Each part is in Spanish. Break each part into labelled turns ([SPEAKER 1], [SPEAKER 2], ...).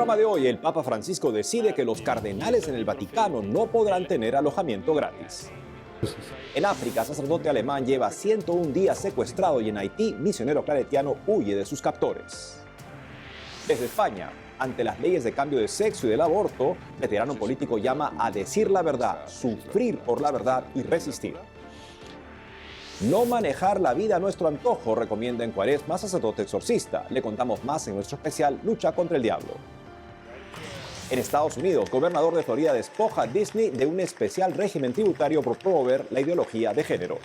[SPEAKER 1] programa de hoy, el Papa Francisco decide que los cardenales en el Vaticano no podrán tener alojamiento gratis. En África, sacerdote alemán lleva 101 días secuestrado y en Haití, misionero claretiano huye de sus captores. Desde España, ante las leyes de cambio de sexo y del aborto, veterano político llama a decir la verdad, sufrir por la verdad y resistir. No manejar la vida a nuestro antojo, recomienda en Cuaresma sacerdote exorcista. Le contamos más en nuestro especial Lucha contra el Diablo. En Estados Unidos, gobernador de Florida despoja a Disney de un especial régimen tributario por promover la ideología de género.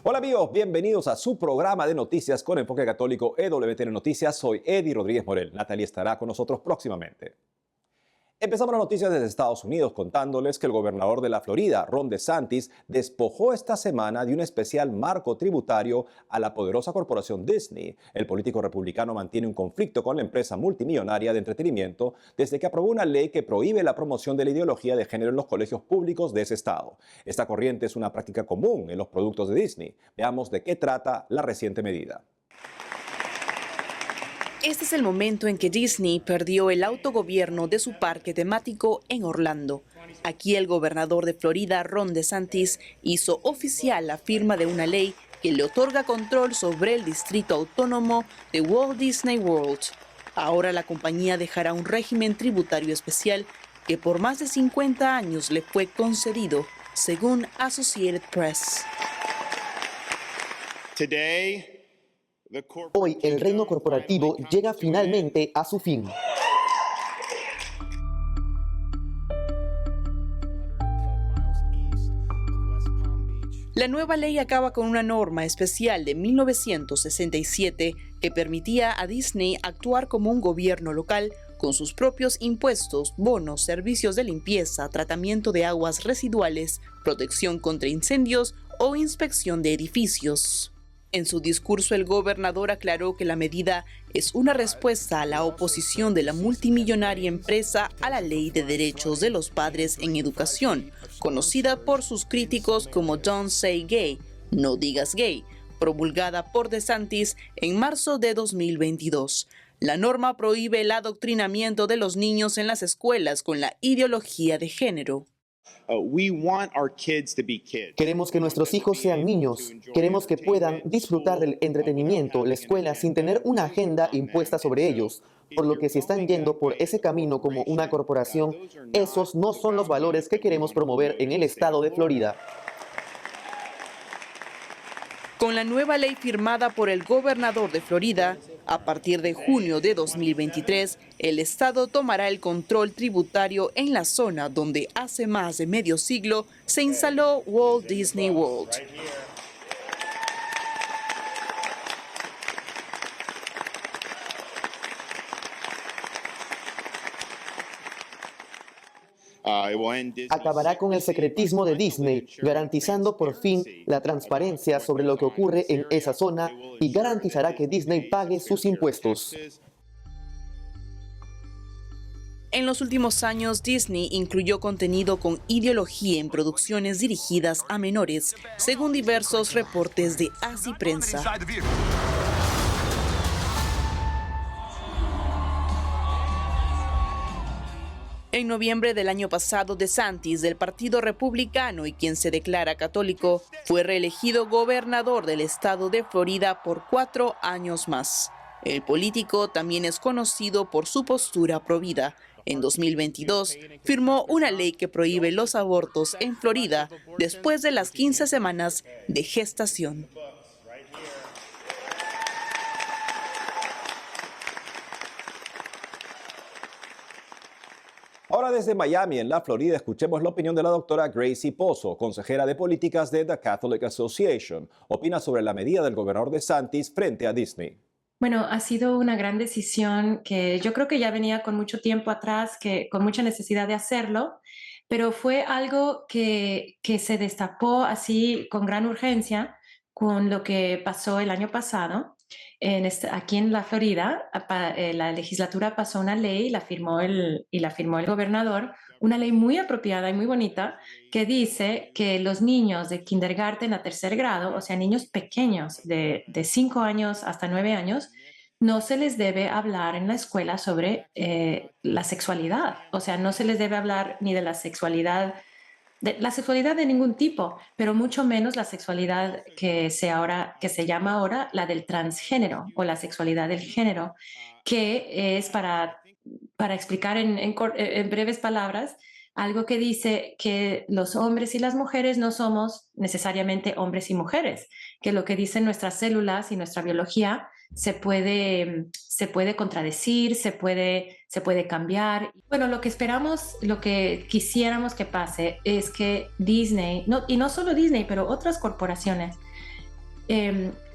[SPEAKER 1] Hola amigos, bienvenidos a su programa de noticias con enfoque católico EWTN Noticias. Soy Eddie Rodríguez Morel. Natalie estará con nosotros próximamente. Empezamos las noticias desde Estados Unidos contándoles que el gobernador de la Florida, Ron DeSantis, despojó esta semana de un especial marco tributario a la poderosa corporación Disney. El político republicano mantiene un conflicto con la empresa multimillonaria de entretenimiento desde que aprobó una ley que prohíbe la promoción de la ideología de género en los colegios públicos de ese estado. Esta corriente es una práctica común en los productos de Disney. Veamos de qué trata la reciente medida.
[SPEAKER 2] Este es el momento en que Disney perdió el autogobierno de su parque temático en Orlando. Aquí el gobernador de Florida, Ron DeSantis, hizo oficial la firma de una ley que le otorga control sobre el distrito autónomo de Walt Disney World. Ahora la compañía dejará un régimen tributario especial que por más de 50 años le fue concedido, según Associated Press.
[SPEAKER 3] Hoy el reino corporativo llega finalmente a su fin.
[SPEAKER 2] La nueva ley acaba con una norma especial de 1967 que permitía a Disney actuar como un gobierno local con sus propios impuestos, bonos, servicios de limpieza, tratamiento de aguas residuales, protección contra incendios o inspección de edificios. En su discurso, el gobernador aclaró que la medida es una respuesta a la oposición de la multimillonaria empresa a la Ley de Derechos de los Padres en Educación, conocida por sus críticos como Don't Say Gay, No Digas Gay, promulgada por DeSantis en marzo de 2022. La norma prohíbe el adoctrinamiento de los niños en las escuelas con la ideología de género.
[SPEAKER 3] Queremos que nuestros hijos sean niños. Queremos que puedan disfrutar del entretenimiento, la escuela, sin tener una agenda impuesta sobre ellos. Por lo que si están yendo por ese camino como una corporación, esos no son los valores que queremos promover en el estado de Florida.
[SPEAKER 2] Con la nueva ley firmada por el gobernador de Florida, a partir de junio de 2023, el estado tomará el control tributario en la zona donde hace más de medio siglo se instaló Walt Disney World.
[SPEAKER 3] Acabará con el secretismo de Disney, garantizando por fin la transparencia sobre lo que ocurre en esa zona y garantizará que Disney pague sus impuestos.
[SPEAKER 2] En los últimos años, Disney incluyó contenido con ideología en producciones dirigidas a menores, según diversos reportes de Así Prensa. En noviembre del año pasado, DeSantis, del Partido Republicano y quien se declara católico, fue reelegido gobernador del estado de Florida por 4 años más. El político también es conocido por su postura provida. En 2022, firmó una ley que prohíbe los abortos en Florida después de las 15 semanas de gestación.
[SPEAKER 1] Ahora desde Miami, en la Florida, escuchemos la opinión de la doctora Gracie Pozo, consejera de políticas de The Catholic Association. Opina sobre la medida del gobernador DeSantis frente a Disney.
[SPEAKER 4] Bueno, ha sido una gran decisión que yo creo que ya venía con mucho tiempo atrás, con mucha necesidad de hacerlo, pero fue algo que se destapó así con gran urgencia con lo que pasó el año pasado. Aquí en la Florida, la legislatura pasó una ley, la firmó el gobernador, una ley muy apropiada y muy bonita que dice que los niños de kindergarten a tercer grado, o sea, niños pequeños de 5 años hasta 9 años, no se les debe hablar en la escuela sobre la sexualidad. O sea, no se les debe hablar ni de la sexualidad de ningún tipo, pero mucho menos la sexualidad que se llama ahora la del transgénero o la sexualidad del género, que es para explicar en breves palabras algo que dice que los hombres y las mujeres no somos necesariamente hombres y mujeres, que lo que dicen nuestras células y nuestra biología se puede contradecir, se puede cambiar. Bueno, lo que esperamos, lo que quisiéramos que pase es que Disney, y no solo Disney, pero otras corporaciones,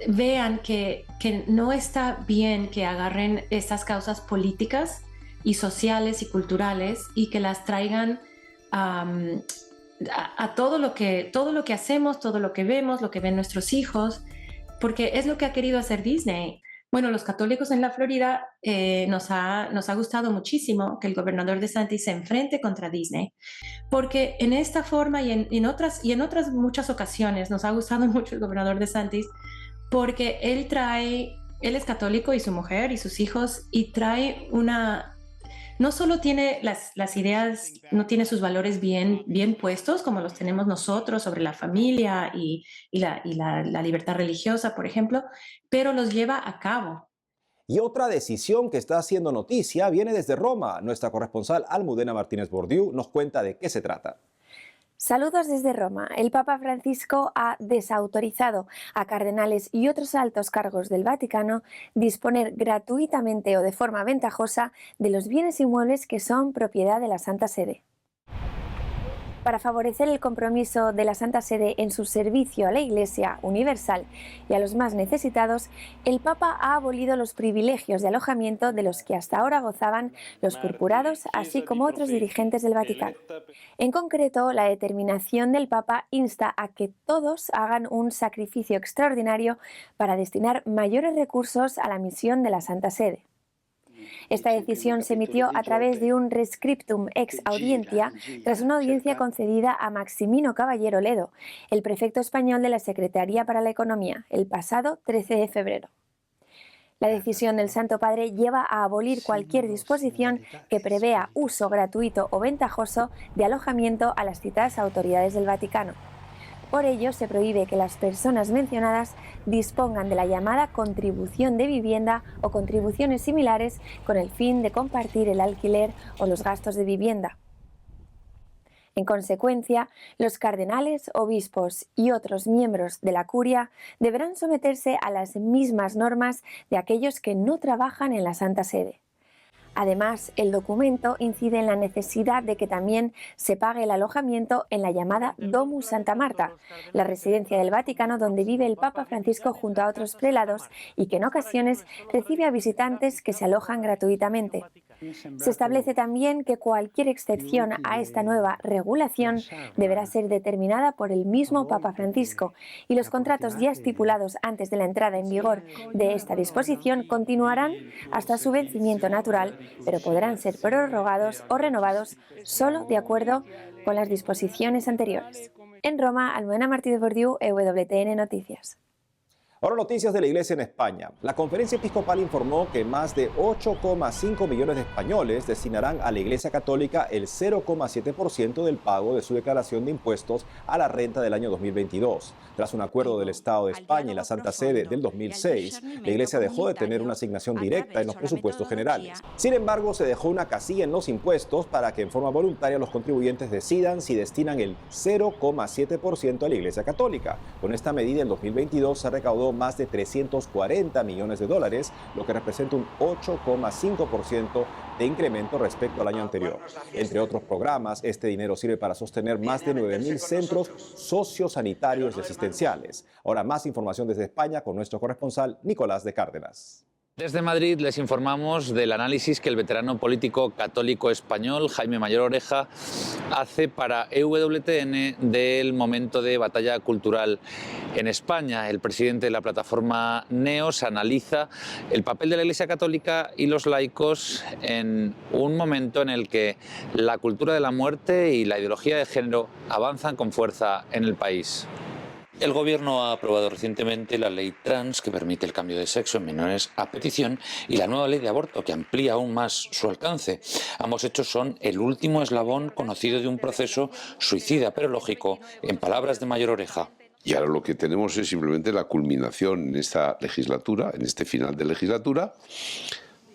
[SPEAKER 4] vean que no está bien que agarren estas causas políticas y sociales y culturales y que las traigan a todo lo que hacemos, todo lo que vemos, lo que ven nuestros hijos, porque es lo que ha querido hacer Disney. Bueno, los católicos en la Florida nos ha gustado muchísimo que el gobernador DeSantis se enfrente contra Disney, porque en esta forma y en otras muchas ocasiones nos ha gustado mucho el gobernador DeSantis, porque él es católico y su mujer y sus hijos, y trae no solo tiene las ideas, no tiene sus valores bien puestos como los tenemos nosotros sobre la familia y la libertad religiosa, por ejemplo, pero los lleva a cabo.
[SPEAKER 1] Y otra decisión que está haciendo noticia viene desde Roma. Nuestra corresponsal Almudena Martínez Bordiú nos cuenta de qué se trata.
[SPEAKER 5] Saludos desde Roma. El Papa Francisco ha desautorizado a cardenales y otros altos cargos del Vaticano disponer gratuitamente o de forma ventajosa de los bienes inmuebles que son propiedad de la Santa Sede. Para favorecer el compromiso de la Santa Sede en su servicio a la Iglesia universal y a los más necesitados, el Papa ha abolido los privilegios de alojamiento de los que hasta ahora gozaban los purpurados, así como otros dirigentes del Vaticano. En concreto, la determinación del Papa insta a que todos hagan un sacrificio extraordinario para destinar mayores recursos a la misión de la Santa Sede. Esta decisión se emitió a través de un rescriptum ex audiencia tras una audiencia concedida a Maximino Caballero Ledo, el prefecto español de la Secretaría para la Economía, el pasado 13 de febrero. La decisión del Santo Padre lleva a abolir cualquier disposición que prevea uso gratuito o ventajoso de alojamiento a las citadas autoridades del Vaticano. Por ello, se prohíbe que las personas mencionadas dispongan de la llamada contribución de vivienda o contribuciones similares con el fin de compartir el alquiler o los gastos de vivienda. En consecuencia, los cardenales, obispos y otros miembros de la curia deberán someterse a las mismas normas de aquellos que no trabajan en la Santa Sede. Además, el documento incide en la necesidad de que también se pague el alojamiento en la llamada Domus Santa Marta, la residencia del Vaticano donde vive el Papa Francisco junto a otros prelados y que en ocasiones recibe a visitantes que se alojan gratuitamente. Se establece también que cualquier excepción a esta nueva regulación deberá ser determinada por el mismo Papa Francisco y los contratos ya estipulados antes de la entrada en vigor de esta disposición continuarán hasta su vencimiento natural, pero podrán ser prorrogados o renovados solo de acuerdo con las disposiciones anteriores. En Roma, Almudena Martínez Bordiú, EWTN Noticias.
[SPEAKER 1] Ahora noticias de la Iglesia en España. La Conferencia Episcopal informó que más de 8,5 millones de españoles destinarán a la Iglesia Católica el 0,7% del pago de su declaración de impuestos a la renta del año 2022. Tras un acuerdo del Estado de España y la Santa Sede del 2006, la Iglesia dejó de tener una asignación directa en los presupuestos generales. Sin embargo, se dejó una casilla en los impuestos para que en forma voluntaria los contribuyentes decidan si destinan el 0,7% a la Iglesia Católica. Con esta medida, en 2022 se recaudó más de 340 millones de dólares, lo que representa un 8,5% de incremento respecto al año anterior. Entre otros programas, este dinero sirve para sostener más de 9.000 centros sociosanitarios y asistenciales. Ahora más información desde España con nuestro corresponsal Nicolás de Cárdenas.
[SPEAKER 6] Desde Madrid les informamos del análisis que el veterano político católico español Jaime Mayor Oreja hace para EWTN del momento de batalla cultural en España. El presidente de la plataforma NEOS analiza el papel de la Iglesia Católica y los laicos en un momento en el que la cultura de la muerte y la ideología de género avanzan con fuerza en el país. El Gobierno ha aprobado recientemente la ley trans que permite el cambio de sexo en menores a petición y la nueva ley de aborto que amplía aún más su alcance. Ambos hechos son el último eslabón conocido de un proceso suicida pero lógico, en palabras de Mayor Oreja.
[SPEAKER 7] Y ahora lo que tenemos es simplemente la culminación en esta legislatura, en este final de legislatura,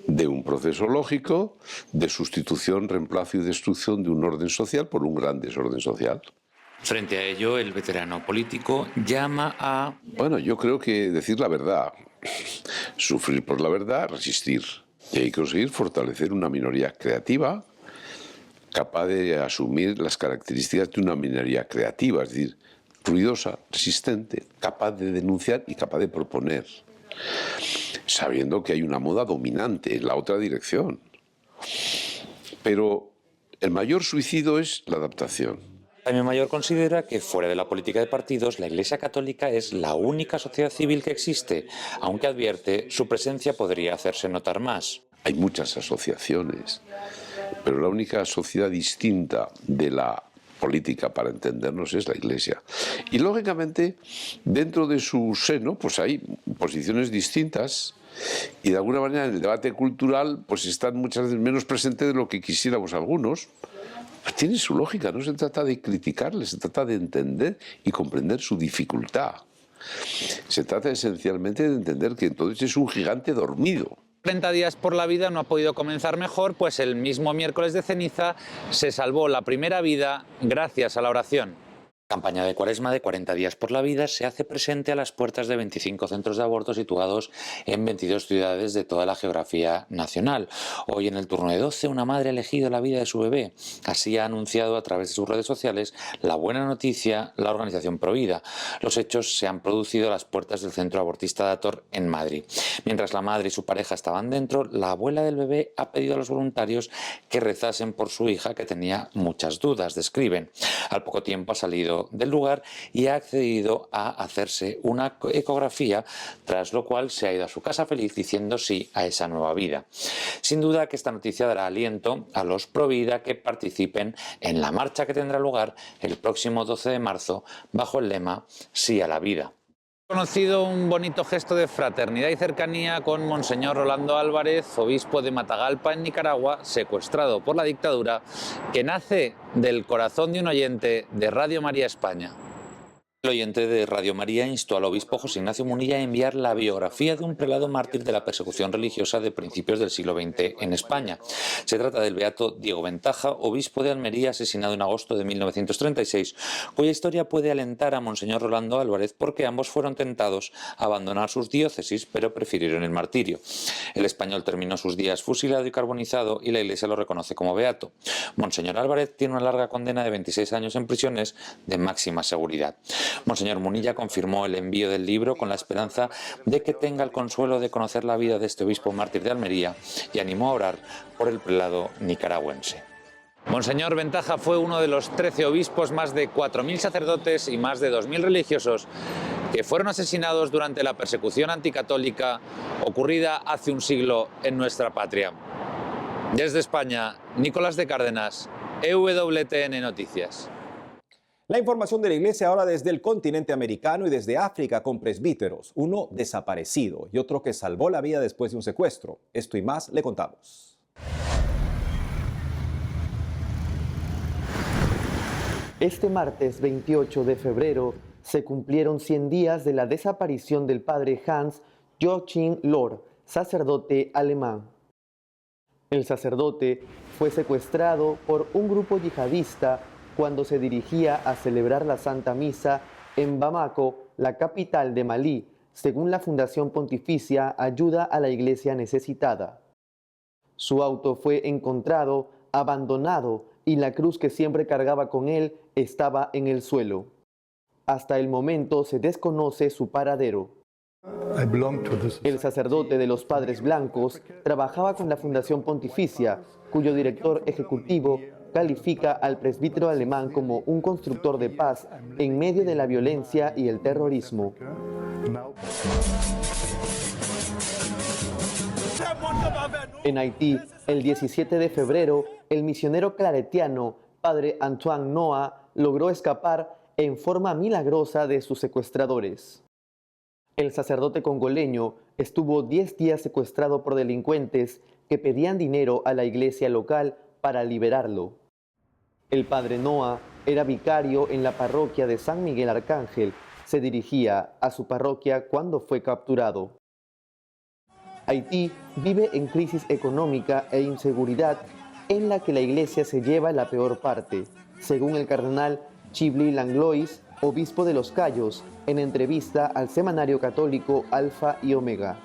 [SPEAKER 7] de un proceso lógico de sustitución, reemplazo y destrucción de un orden social por un gran desorden social.
[SPEAKER 6] Frente a ello, el veterano político llama a...
[SPEAKER 7] Bueno, yo creo que decir la verdad, sufrir por la verdad, resistir. Y hay que conseguir fortalecer una minoría creativa, capaz de asumir las características de una minoría creativa, es decir, ruidosa, resistente, capaz de denunciar y capaz de proponer, sabiendo que hay una moda dominante en la otra dirección. Pero el mayor suicidio es la adaptación.
[SPEAKER 6] Jaime Mayor considera que fuera de la política de partidos, la Iglesia Católica es la única sociedad civil que existe, aunque advierte su presencia podría hacerse notar más.
[SPEAKER 7] Hay muchas asociaciones, pero la única sociedad distinta de la política, para entendernos, es la Iglesia. Y lógicamente, dentro de su seno, pues hay posiciones distintas y de alguna manera en el debate cultural pues están muchas veces menos presentes de lo que quisiéramos algunos. Tiene su lógica, no se trata de criticarles, se trata de entender y comprender su dificultad. Se trata esencialmente de entender que entonces es un gigante dormido.
[SPEAKER 6] 30 días por la vida no ha podido comenzar mejor, pues el mismo miércoles de ceniza se salvó la primera vida gracias a la oración. La campaña de Cuaresma de 40 días por la vida se hace presente a las puertas de 25 centros de aborto situados en 22 ciudades de toda la geografía nacional. Hoy en el turno de 12 una madre ha elegido la vida de su bebé. Así ha anunciado a través de sus redes sociales la buena noticia la organización Provida. Los hechos se han producido a las puertas del centro abortista Dator en Madrid. Mientras la madre y su pareja estaban dentro, la abuela del bebé ha pedido a los voluntarios que rezasen por su hija que tenía muchas dudas, describen. Al poco tiempo ha salido del lugar y ha accedido a hacerse una ecografía, tras lo cual se ha ido a su casa feliz diciendo sí a esa nueva vida. Sin duda que esta noticia dará aliento a los Provida que participen en la marcha que tendrá lugar el próximo 12 de marzo bajo el lema Sí a la vida. Conocido un bonito gesto de fraternidad y cercanía con Monseñor Rolando Álvarez, obispo de Matagalpa en Nicaragua, secuestrado por la dictadura, que nace del corazón de un oyente de Radio María España. El oyente de Radio María instó al obispo José Ignacio Munilla a enviar la biografía de un prelado mártir de la persecución religiosa de principios del siglo XX en España. Se trata del beato Diego Ventaja, obispo de Almería, asesinado en agosto de 1936, cuya historia puede alentar a Monseñor Rolando Álvarez porque ambos fueron tentados a abandonar sus diócesis, pero prefirieron el martirio. El español terminó sus días fusilado y carbonizado y la Iglesia lo reconoce como beato. Monseñor Álvarez tiene una larga condena de 26 años en prisiones de máxima seguridad. Monseñor Munilla confirmó el envío del libro con la esperanza de que tenga el consuelo de conocer la vida de este obispo mártir de Almería y animó a orar por el prelado nicaragüense. Monseñor Ventaja fue uno de los 13 obispos, más de 4.000 sacerdotes y más de 2.000 religiosos que fueron asesinados durante la persecución anticatólica ocurrida hace un siglo en nuestra patria. Desde España, Nicolás de Cárdenas, EWTN Noticias.
[SPEAKER 1] La información de la iglesia ahora desde el continente americano y desde África con presbíteros, uno desaparecido y otro que salvó la vida después de un secuestro. Esto y más le contamos.
[SPEAKER 3] Este martes 28 de febrero se cumplieron 100 días de la desaparición del padre Hans Joachim Lohr, sacerdote alemán. El sacerdote fue secuestrado por un grupo yihadista cuando se dirigía a celebrar la Santa Misa en Bamako, la capital de Malí, según la Fundación Pontificia Ayuda a la Iglesia Necesitada. Su auto fue encontrado abandonado y la cruz que siempre cargaba con él estaba en el suelo. Hasta el momento se desconoce su paradero. El sacerdote de los Padres Blancos trabajaba con la Fundación Pontificia, cuyo director ejecutivo califica al presbítero alemán como un constructor de paz en medio de la violencia y el terrorismo. En Haití, el 17 de febrero, el misionero claretiano, padre Antoine Noah, logró escapar en forma milagrosa de sus secuestradores. El sacerdote congoleño estuvo 10 días secuestrado por delincuentes que pedían dinero a la iglesia local para liberarlo. El padre Noah era vicario en la parroquia de San Miguel Arcángel. Se dirigía a su parroquia cuando fue capturado. Haití vive en crisis económica e inseguridad en la que la iglesia se lleva la peor parte, según el cardenal Chibli Langlois, obispo de Los Cayos, en entrevista al semanario católico Alfa y Omega.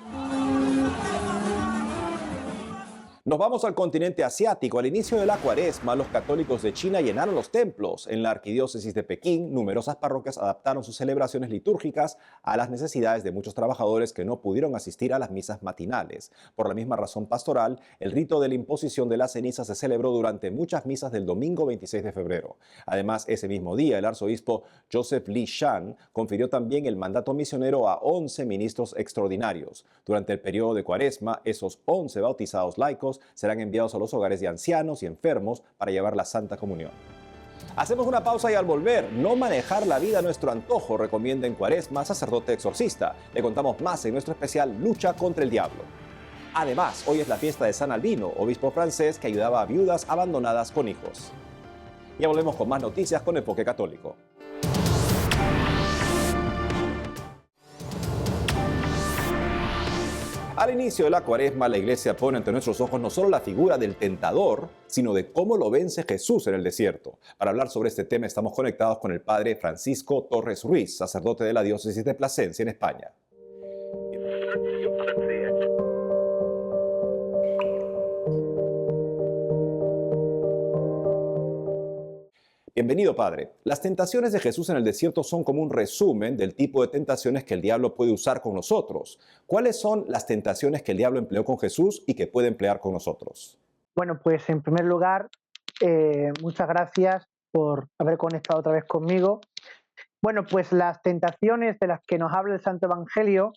[SPEAKER 1] Nos vamos al continente asiático. Al inicio de la Cuaresma, los católicos de China llenaron los templos. En la arquidiócesis de Pekín, numerosas parroquias adaptaron sus celebraciones litúrgicas a las necesidades de muchos trabajadores que no pudieron asistir a las misas matinales. Por la misma razón pastoral, el rito de la imposición de las cenizas se celebró durante muchas misas del domingo 26 de febrero. Además, ese mismo día, el arzobispo Joseph Li Shan confirió también el mandato misionero a 11 ministros extraordinarios. Durante el periodo de Cuaresma, esos 11 bautizados laicos serán enviados a los hogares de ancianos y enfermos para llevar la Santa Comunión. Hacemos una pausa y al volver, no manejar la vida a nuestro antojo, recomienda en Cuaresma sacerdote exorcista. Le contamos más en nuestro especial Lucha contra el Diablo. Además, hoy es la fiesta de San Albino, obispo francés que ayudaba a viudas abandonadas con hijos. Ya volvemos con más noticias con Enfoque Católico. Al inicio de la Cuaresma, la Iglesia pone ante nuestros ojos no solo la figura del tentador, sino de cómo lo vence Jesús en el desierto. Para hablar sobre este tema estamos conectados con el padre Francisco Torres Ruiz, sacerdote de la diócesis de Plasencia, en España. Bienvenido, padre. Las tentaciones de Jesús en el desierto son como un resumen del tipo de tentaciones que el diablo puede usar con nosotros. ¿Cuáles son las tentaciones que el diablo empleó con Jesús y que puede emplear con nosotros?
[SPEAKER 8] Bueno, pues en primer lugar, muchas gracias por haber conectado otra vez conmigo. Bueno, pues las tentaciones de las que nos habla el Santo Evangelio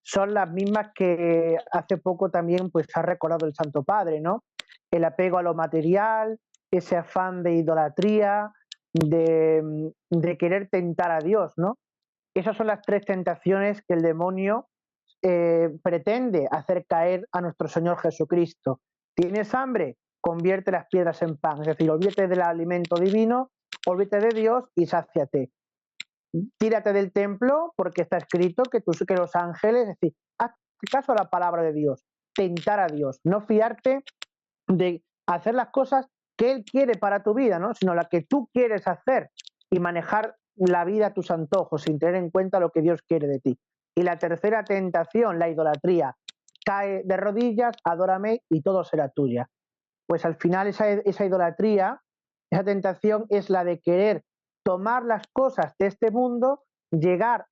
[SPEAKER 8] son las mismas que hace poco también pues ha recordado el Santo Padre, ¿no? El apego a lo material, ese afán de idolatría, de querer tentar a Dios, ¿no? Esas son las tres tentaciones que el demonio pretende hacer caer a nuestro Señor Jesucristo. ¿Tienes hambre? Convierte las piedras en pan. Es decir, olvídate del alimento divino, olvídate de Dios y sáciate. Tírate del templo porque está escrito que los ángeles, es decir, haz caso a la palabra de Dios, tentar a Dios, no fiarte de hacer las cosas que Él quiere para tu vida, ¿no? Sino la que tú quieres hacer y manejar la vida a tus antojos sin tener en cuenta lo que Dios quiere de ti. Y la tercera tentación, la idolatría. Cae de rodillas, adórame y todo será tuya. Pues al final esa idolatría, esa tentación es la de querer tomar las cosas de este mundo, llegar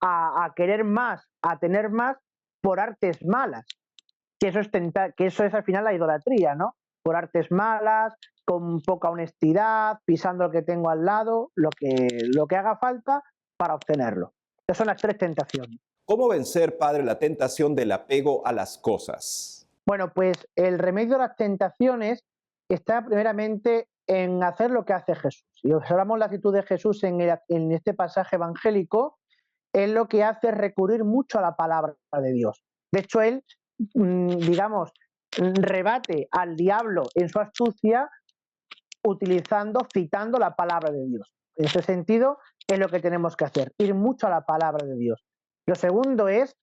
[SPEAKER 8] a querer más, a tener más por artes malas. Que eso es al final la idolatría, ¿no? Por artes malas, con poca honestidad, pisando lo que tengo al lado, lo que haga falta para obtenerlo. Esas son las tres tentaciones.
[SPEAKER 1] ¿Cómo vencer, padre, la tentación del apego a las cosas?
[SPEAKER 8] Bueno, pues el remedio de las tentaciones está primeramente en hacer lo que hace Jesús. Si observamos la actitud de Jesús en este pasaje evangélico, él lo que hace es recurrir mucho a la palabra de Dios. De hecho, él, digamos, rebate al diablo en su astucia citando la palabra de Dios. En ese sentido es lo que tenemos que hacer, ir mucho a la palabra de Dios. Lo segundo es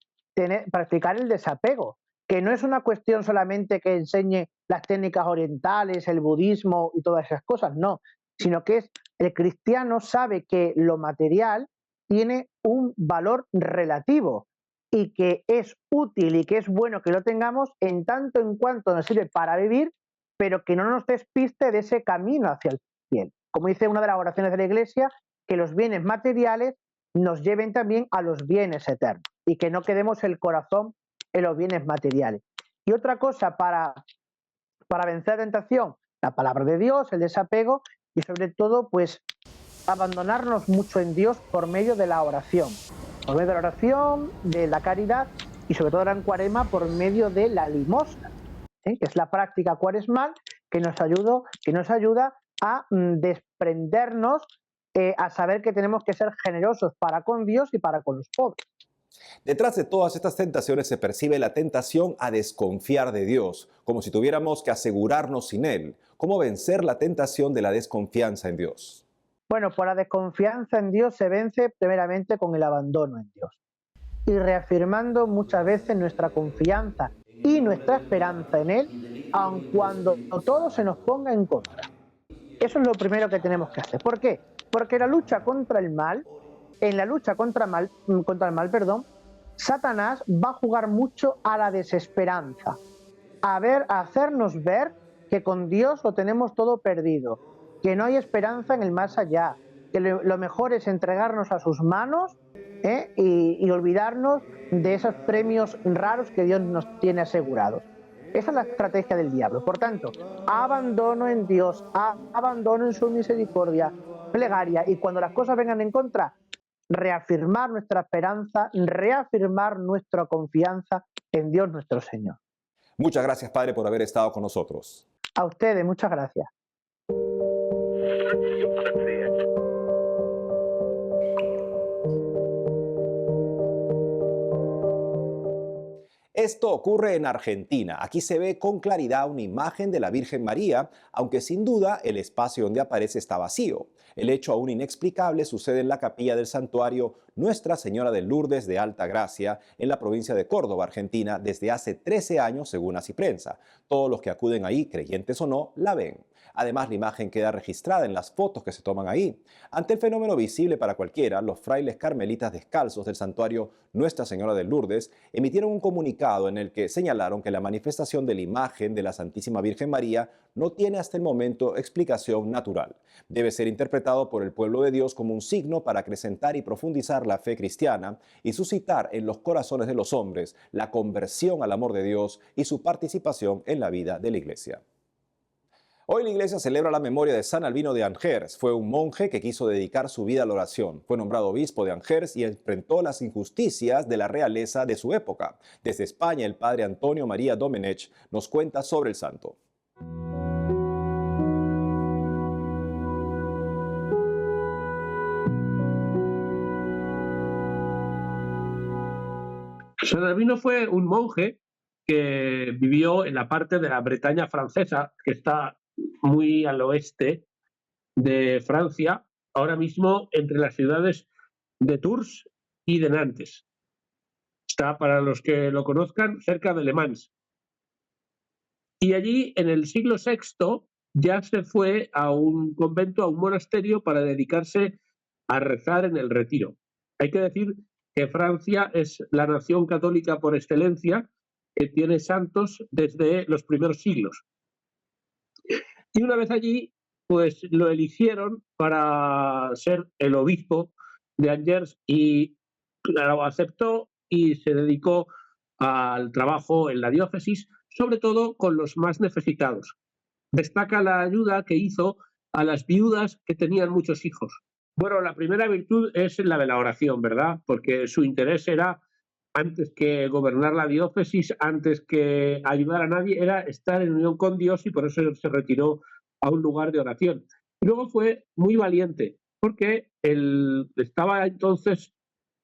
[SPEAKER 8] practicar el desapego, que no es una cuestión solamente que enseñe las técnicas orientales, el budismo y todas esas cosas, no, sino que el cristiano sabe que lo material tiene un valor relativo y que es útil y que es bueno que lo tengamos en tanto en cuanto nos sirve para vivir, pero que no nos despiste de ese camino hacia el cielo. Como dice una de las oraciones de la Iglesia, que los bienes materiales nos lleven también a los bienes eternos y que no quedemos el corazón en los bienes materiales. Y otra cosa para vencer la tentación, la palabra de Dios, el desapego y sobre todo pues abandonarnos mucho en Dios por medio de la oración. Por medio de la oración, de la caridad y sobre todo ahora en Cuaresma por medio de la limosna, que es la práctica cuaresmal que nos ayuda a desprendernos a saber que tenemos que ser generosos para con Dios y para con los pobres.
[SPEAKER 1] Detrás de todas estas tentaciones se percibe la tentación a desconfiar de Dios, como si tuviéramos que asegurarnos sin Él. ¿Cómo vencer la tentación de la desconfianza en Dios?
[SPEAKER 8] Bueno, pues la desconfianza en Dios se vence primeramente con el abandono en Dios y reafirmando muchas veces nuestra confianza y nuestra esperanza en Él, aun cuando todo se nos ponga en contra. Eso es lo primero que tenemos que hacer. ¿Por qué? Porque la lucha contra el mal, en la lucha contra el mal, Satanás va a jugar mucho a la desesperanza, a hacernos ver que con Dios lo tenemos todo perdido, que no hay esperanza en el más allá, que lo mejor es entregarnos a sus manos y olvidarnos de esos premios raros que Dios nos tiene asegurados. Esa es la estrategia del diablo. Por tanto, abandono en Dios, abandono en su misericordia, plegaria, y cuando las cosas vengan en contra, reafirmar nuestra esperanza, reafirmar nuestra confianza en Dios nuestro Señor.
[SPEAKER 1] Muchas gracias, Padre, por haber estado con nosotros.
[SPEAKER 8] A ustedes, muchas gracias.
[SPEAKER 1] Esto ocurre en Argentina. Aquí se ve con claridad una imagen de la Virgen María, aunque sin duda el espacio donde aparece está vacío. El hecho aún inexplicable sucede en la capilla del santuario Nuestra Señora de Lourdes de Alta Gracia, en la provincia de Córdoba, Argentina, desde hace 13 años, según Así Prensa. Todos los que acuden ahí, creyentes o no, la ven. Además, la imagen queda registrada en las fotos que se toman ahí. Ante el fenómeno visible para cualquiera, los frailes carmelitas descalzos del santuario Nuestra Señora de Lourdes emitieron un comunicado en el que señalaron que la manifestación de la imagen de la Santísima Virgen María no tiene hasta el momento explicación natural. Debe ser interpretado por el pueblo de Dios como un signo para acrecentar y profundizar la fe cristiana y suscitar en los corazones de los hombres la conversión al amor de Dios y su participación en la vida de la Iglesia. Hoy la Iglesia celebra la memoria de San Albino de Angers. Fue un monje que quiso dedicar su vida a la oración. Fue nombrado obispo de Angers y enfrentó las injusticias de la realeza de su época. Desde España, el padre Antonio María Domenech nos cuenta sobre el santo.
[SPEAKER 9] San Albino fue un monje que vivió en la parte de la Bretaña francesa, que está muy al oeste de Francia, ahora mismo entre las ciudades de Tours y de Nantes. Está, para los que lo conozcan, cerca de Le Mans. Y allí, en el siglo VI, ya se fue a un convento, a un monasterio, para dedicarse a rezar en el retiro. Hay que decir que Francia es la nación católica por excelencia, que tiene santos desde los primeros siglos. Y una vez allí, pues lo eligieron para ser el obispo de Angers y claro, aceptó y se dedicó al trabajo en la diócesis, sobre todo con los más necesitados. Destaca la ayuda que hizo a las viudas que tenían muchos hijos. Bueno, la primera virtud es la de la oración, ¿verdad? Porque su interés era, antes que gobernar la diócesis, antes que ayudar a nadie, era estar en unión con Dios, y por eso se retiró a un lugar de oración. Y luego fue muy valiente, porque estaba entonces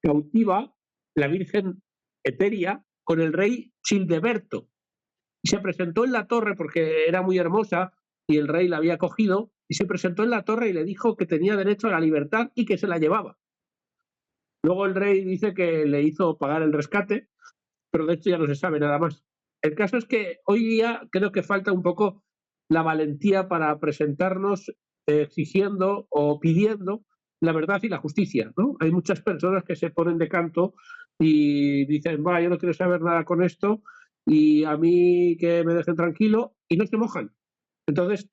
[SPEAKER 9] cautiva la Virgen Eteria con el rey Childeberto. Y se presentó en la torre porque era muy hermosa y el rey la había cogido, y se presentó en la torre y le dijo que tenía derecho a la libertad y que se la llevaba. Luego el rey dice que le hizo pagar el rescate, pero de esto ya no se sabe nada más. El caso es que hoy día creo que falta un poco la valentía para presentarnos exigiendo o pidiendo la verdad y la justicia, ¿no? Hay muchas personas que se ponen de canto y dicen, va, yo no quiero saber nada con esto y a mí que me dejen tranquilo, y no se mojan. Entonces,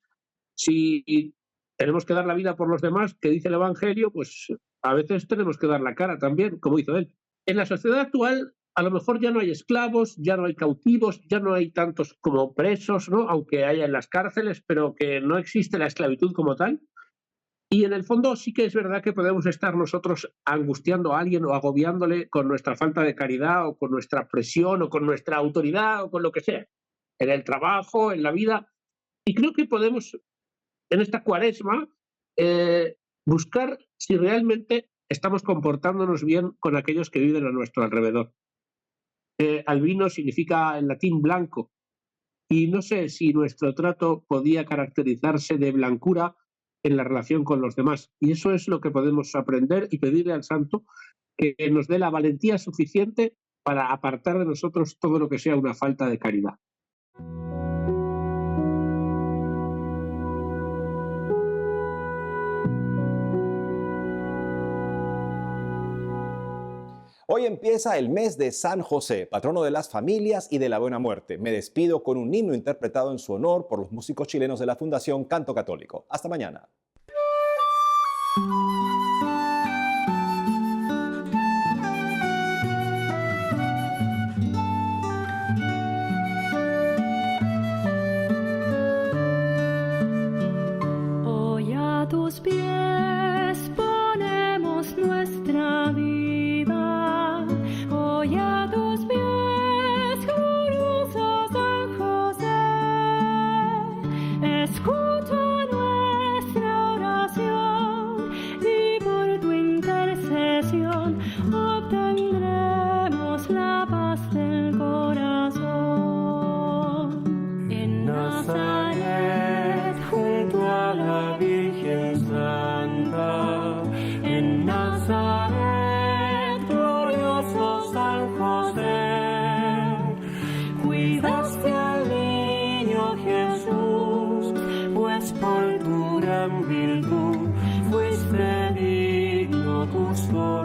[SPEAKER 9] si tenemos que dar la vida por los demás, que dice el Evangelio, pues a veces tenemos que dar la cara también, como hizo él. En la sociedad actual, a lo mejor ya no hay esclavos, ya no hay cautivos, ya no hay tantos como presos, ¿no? Aunque haya en las cárceles, pero que no existe la esclavitud como tal. Y en el fondo sí que es verdad que podemos estar nosotros angustiando a alguien o agobiándole con nuestra falta de caridad o con nuestra presión o con nuestra autoridad o con lo que sea, en el trabajo, en la vida. Y creo que podemos, en esta cuaresma, buscar si realmente estamos comportándonos bien con aquellos que viven a nuestro alrededor. Albino significa en latín blanco, y no sé si nuestro trato podía caracterizarse de blancura en la relación con los demás. Y eso es lo que podemos aprender y pedirle al santo que nos dé la valentía suficiente para apartar de nosotros todo lo que sea una falta de caridad.
[SPEAKER 1] Hoy empieza el mes de San José, patrono de las familias y de la buena muerte. Me despido con un himno interpretado en su honor por los músicos chilenos de la Fundación Canto Católico. Hasta mañana.
[SPEAKER 10] Hoy a tus pies ponemos nuestra vida. Hoy a tus pies, glorioso San José, escucha nuestra oración y por tu intercesión obtendremos la paz del corazón. En Nazaret, junto a la Virgen Santa, en Nazaret, glorioso San José, cuidaste al niño Jesús, pues por tu gran virtud fuiste digno custodio.